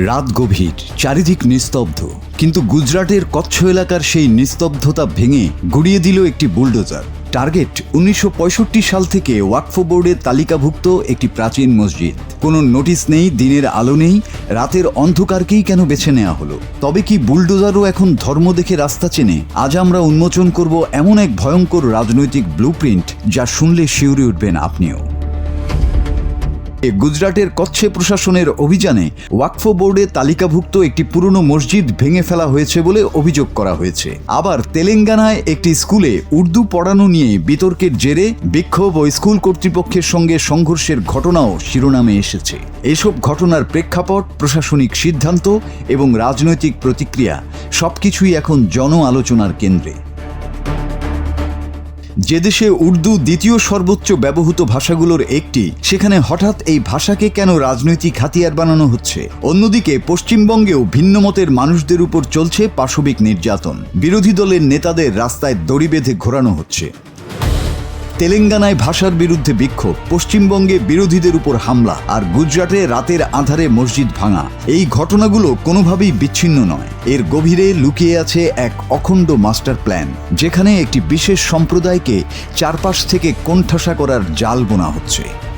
রাত গভীর, চারিদিক নিস্তব্ধ, কিন্তু গুজরাটের কচ্ছ এলাকার সেই নিস্তব্ধতা ভেঙে গুড়িয়ে দিল একটি বুলডোজার। টার্গেট 1965 সাল থেকে ওয়াকফ বোর্ডের তালিকাভুক্ত একটি প্রাচীন মসজিদ। কোনো নোটিশ নেই, দিনের আলো নেই, রাতের অন্ধকারকেই কেন বেছে নেওয়া হলো? তবে কি বুলডোজারও এখন ধর্ম দেখে রাস্তা চেনে? আজ আমরা উন্মোচন করব এমন এক ভয়ঙ্কর রাজনৈতিক ব্লুপ্রিন্ট যা শুনলে শিউরে উঠবেন আপনিও। গুজরাটের কচ্ছে প্রশাসনের অভিযানে ওয়াকফ বোর্ডে তালিকাভুক্ত একটি পুরনো মসজিদ ভেঙে ফেলা হয়েছে বলে অভিযোগ করা হয়েছে। আবার তেলেঙ্গানায় একটি স্কুলে উর্দু পড়ানো নিয়ে বিতর্কের জেরে বিক্ষোভ ও স্কুল কর্তৃপক্ষের সঙ্গে সংঘর্ষের ঘটনাও শিরোনামে এসেছে। এসব ঘটনার প্রেক্ষাপট, প্রশাসনিক সিদ্ধান্ত এবং রাজনৈতিক প্রতিক্রিয়া সবকিছুই এখন জন আলোচনার কেন্দ্রে। যে দেশে উর্দু দ্বিতীয় সর্বোচ্চ ব্যবহৃত ভাষাগুলোর একটি, সেখানে হঠাৎ এই ভাষাকে কেন রাজনৈতিক হাতিয়ার বানানো হচ্ছে? অন্যদিকে পশ্চিমবঙ্গেও ভিন্নমতের মানুষদের উপর চলছে পাশবিক নির্যাতন। বিরোধী দলের নেতাদের রাস্তায় দড়ি বেঁধে ঘোরানো হচ্ছে। তেলেঙ্গানায় ভাষার বিরুদ্ধে বিক্ষোভ, পশ্চিমবঙ্গে বিরোধীদের উপর হামলা, আর গুজরাটে রাতের আঁধারে মসজিদ ভাঙা। এই ঘটনাগুলো কোনোভাবেই বিচ্ছিন্ন নয়। এর গভীরে লুকিয়ে আছে এক অখণ্ড মাস্টার প্ল্যান, যেখানে একটি বিশেষ সম্প্রদায়কে চারপাশ থেকে কোণঠাসা করার জাল বোনা হচ্ছে।